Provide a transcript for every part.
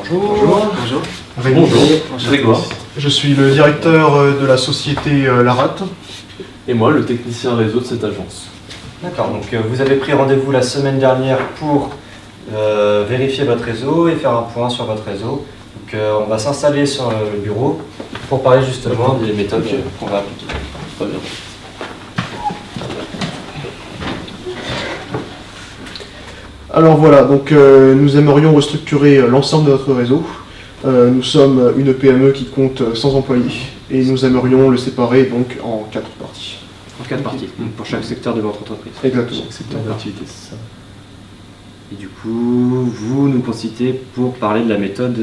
Bonjour. Bonjour. Bonjour. Grégoire. Je suis le directeur de la société Larat. Et moi, le technicien réseau de cette agence. D'accord, donc vous avez pris rendez-vous la semaine dernière pour vérifier votre réseau et faire un point sur votre réseau. Donc on va s'installer sur le bureau pour parler justement des méthodes qu'on va appliquer. Très bien. Alors voilà, donc nous aimerions restructurer l'ensemble de notre réseau. Nous sommes une PME qui compte 100 employés et nous aimerions le séparer donc en 4 parties. En 4 parties, pour chaque secteur de votre entreprise. Exactement. Chaque secteur d'activité, c'est ça. Et du coup, vous nous consultez pour parler de la méthode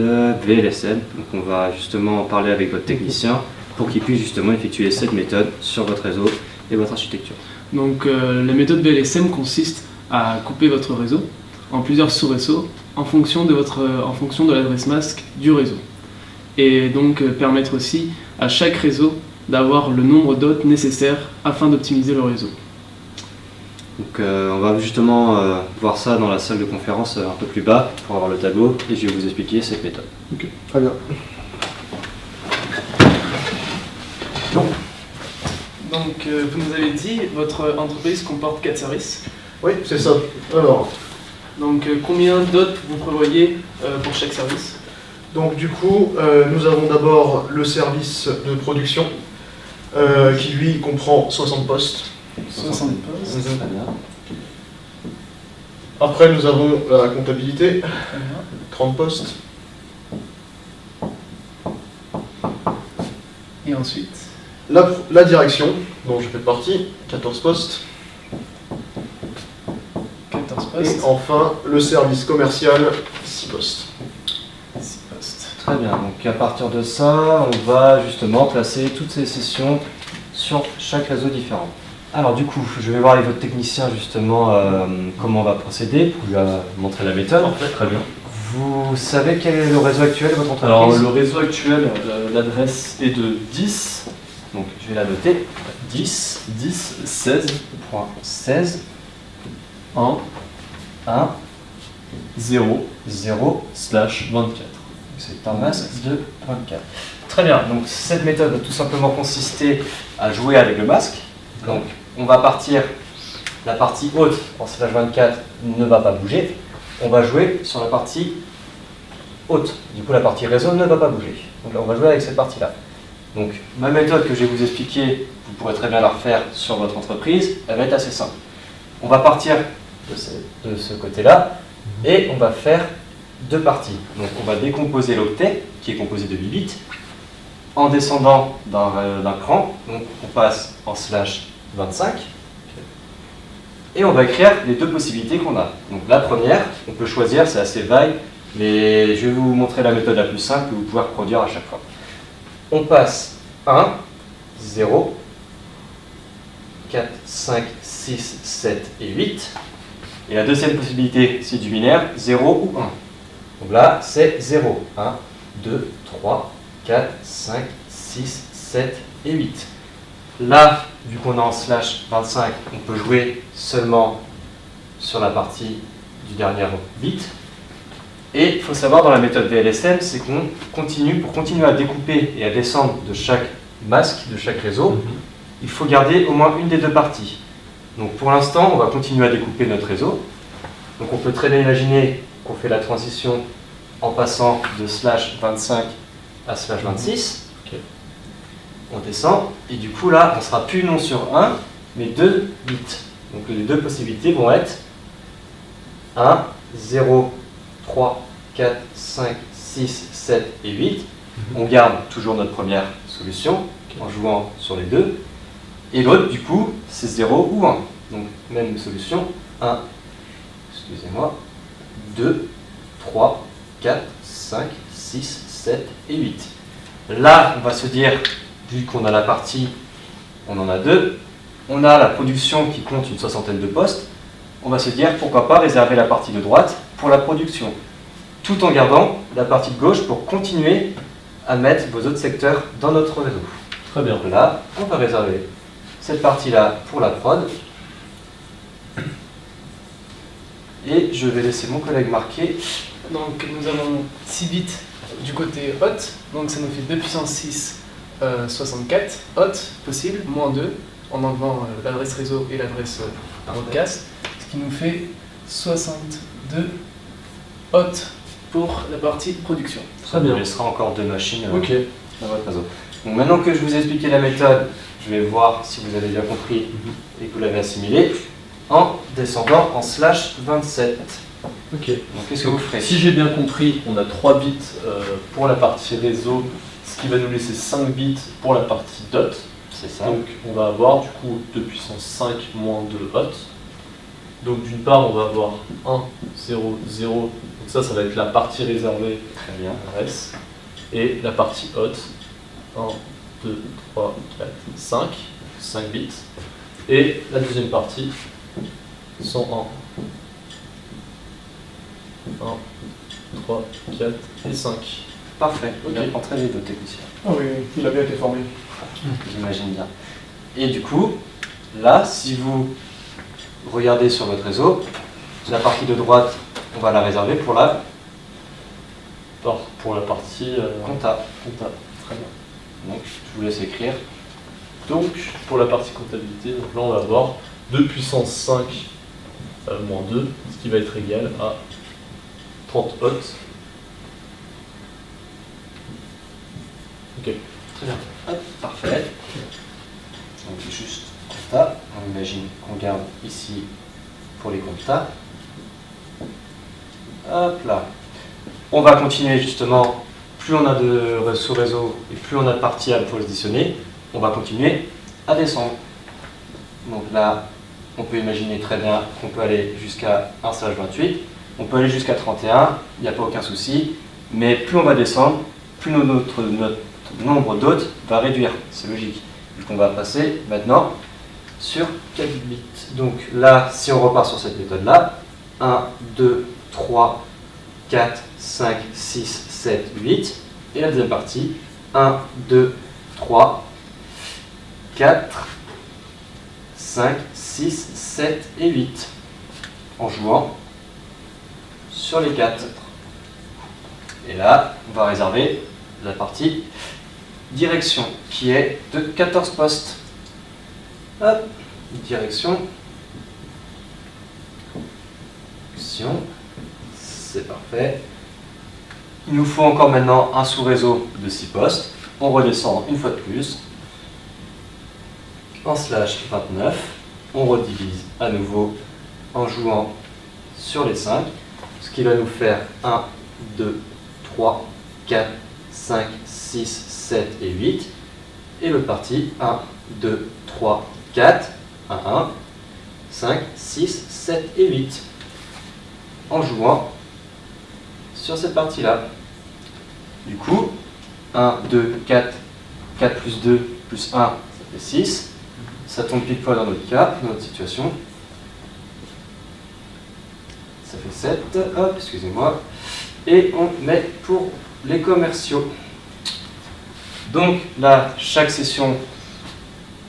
VLSM. Donc on va justement parler avec votre technicien pour qu'il puisse justement effectuer cette méthode sur votre réseau et votre architecture. Donc la méthode VLSM consiste à couper votre réseau en plusieurs sous-réseaux en fonction de l'adresse masque du réseau. Et donc permettre aussi à chaque réseau d'avoir le nombre d'hôtes nécessaires afin d'optimiser le réseau. Donc on va justement voir ça dans la salle de conférence un peu plus bas pour avoir le tableau et je vais vous expliquer cette méthode. Ok, très bien. Donc vous nous avez dit, votre entreprise comporte 4 services. Oui, c'est ça. Alors, Donc combien d'hôtes vous prévoyez pour chaque service? donc du coup, nous avons d'abord le service de production qui lui comprend 60 postes. 60 postes. Très bien. Après, nous avons la comptabilité, Très bien. 30 postes. Et ensuite? La direction, dont je fais partie, 14 postes. 14 Et postes. enfin, le service commercial, 6 postes. 6 postes. Très bien, donc à partir de ça, on va justement placer toutes ces sessions sur chaque réseau différent. Alors du coup, je vais voir avec votre technicien justement comment on va procéder pour lui montrer la méthode. Très bien. Vous savez quel est le réseau actuel de votre entreprise? Alors, le réseau actuel, l'adresse est de 10, Donc je vais la noter. 10, 10, 16, 16, 1, 1, 0, 0, slash 24. c'est un masque de 24. Très bien, donc cette méthode va tout simplement consister à jouer avec le masque. Donc on va partir, la partie haute en slash 24 ne va pas bouger. On va jouer sur la partie haute. Du coup la partie réseau ne va pas bouger. Donc là, on va jouer avec cette partie-là. Donc ma méthode que je vais vous expliquer, vous pourrez très bien la refaire sur votre entreprise, elle va être assez simple. On va partir de ce côté-là et on va faire 2 parties. Donc on va décomposer l'octet qui est composé de 8 bits en descendant d'un cran. Donc on passe en slash 25 et on va écrire les 2 possibilités qu'on a. Donc la première, on peut choisir, c'est assez vague, mais je vais vous montrer la méthode la plus simple que vous pouvez reproduire à chaque fois. On passe 1, 0, 4, 5, 6, 7 et 8. Et la deuxième possibilité, c'est du binaire, 0 ou 1. Donc là, c'est 0. 1, 2, 3, 4, 5, 6, 7 et 8. Là, vu qu'on est en slash 25, on peut jouer seulement sur la partie du dernier bit. Et il faut savoir dans la méthode VLSM, c'est qu'on continue, pour continuer à découper et à descendre de chaque masque, de chaque réseau, il faut garder au moins une des 2 parties. Donc pour l'instant, on va continuer à découper notre réseau. Donc on peut très bien imaginer qu'on fait la transition en passant de slash 25 à slash 26. Ok. On descend, et du coup là, on sera plus non sur 1, mais 2 bits. Donc les 2 possibilités vont être 1, 0, 3, 4, 5, 6, 7 et 8. On garde toujours notre première solution en jouant sur les 2. Et l'autre, du coup, c'est 0 ou 1. Donc, même solution, 1, excusez-moi, 2, 3, 4, 5, 6, 7 et 8. Là, on va se dire, vu qu'on a la partie, on en a 2, on a la production qui compte une 60aine de postes, on va se dire, pourquoi pas réserver la partie de droite pour la production, tout en gardant la partie de gauche pour continuer à mettre vos autres secteurs dans notre réseau. Très bien. Donc là, on va réserver cette partie-là pour la prod. Et je vais laisser mon collègue marquer Donc nous avons 6 bits du côté hot, donc ça nous fait 2 puissance 6, 64 hot possible, moins 2, en enlevant l'adresse réseau et l'adresse broadcast, ce qui nous fait 62 hot pour la partie production. Ça nous laissera encore 2 machines Ok. dans votre réseau. Donc maintenant que je vous ai expliqué la méthode, je vais voir si vous avez bien compris et que vous l'avez assimilé en descendant en /27. Ok. Donc qu'est-ce que vous ferez? Si j'ai bien compris, on a 3 bits pour la partie réseau, ce qui va nous laisser 5 bits pour la partie dot. C'est ça. Donc on va avoir du coup 2 puissance 5 moins 2 hot. Donc d'une part on va avoir 1, 0, 0. Donc ça va être la partie réservée Très bien. RS. Et la partie hot, 1, 2, 3, 4, 5 bits. Et la deuxième partie, 101. 1, 3, 4 et 5. Parfait. Ok. Il apprend très vite votre technicien. Ah oui, il a bien été formé. J'imagine bien. Et du coup, là, si vous regardez sur votre réseau, la partie de droite, on va la réserver pour la Pour la partie compta. compta. Très bien. Donc, je vous laisse écrire. Donc, pour la partie comptabilité, donc là on va avoir 2 puissance 5 moins 2, ce qui va être égal à 30 hot. Ok. Très bien. Hop, parfait. Donc, juste compta. On imagine qu'on garde ici pour les comptas. Hop là. On va continuer justement. Plus on a de sous-réseau et plus on a de parties à positionner, on va continuer à descendre. Donc là, on peut imaginer très bien qu'on peut aller jusqu'à 1/28, on peut aller jusqu'à 31, il n'y a pas aucun souci, mais plus on va descendre, plus notre nombre d'hôtes va réduire, c'est logique, vu qu'on va passer maintenant sur 4 bits. Donc là, si on repart sur cette méthode-là, 1, 2, 3, 4, 5, 6, 7, 8, et la deuxième partie, 1, 2, 3, 4, 5, 6, 7 et 8, en jouant sur les 4. Et là, on va réserver la partie direction, qui est de 14 postes. Hop, direction, c'est parfait. Il nous faut encore maintenant un sous-réseau de 6 postes. On redescend une fois de plus en /29. On redivise à nouveau en jouant sur les 5, ce qui va nous faire 1, 2, 3, 4, 5, 6, 7 et 8. Et l'autre partie, 1, 2, 3, 4, 1, 1, 5, 6, 7 et 8. En jouant sur cette partie-là. Du coup, 1, 2, 4, 4 plus 2 plus 1, ça fait 6. Ça tombe pile poil dans notre cas, dans notre situation. Ça fait 7, hop, excusez-moi. Et on met pour les commerciaux. Donc là, chaque session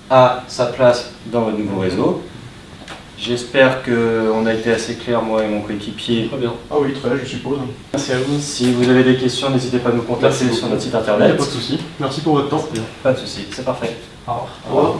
a sa place dans votre nouveau réseau. J'espère qu'on a été assez clair, moi et mon coéquipier. Très bien. Ah oui, très bien, je suppose. Merci à vous. Si vous avez des questions, n'hésitez pas à nous contacter Merci sur beaucoup. notre site Il n'y a internet. pas de souci. Merci pour votre temps. Pas de souci, c'est parfait. Au revoir. Au revoir.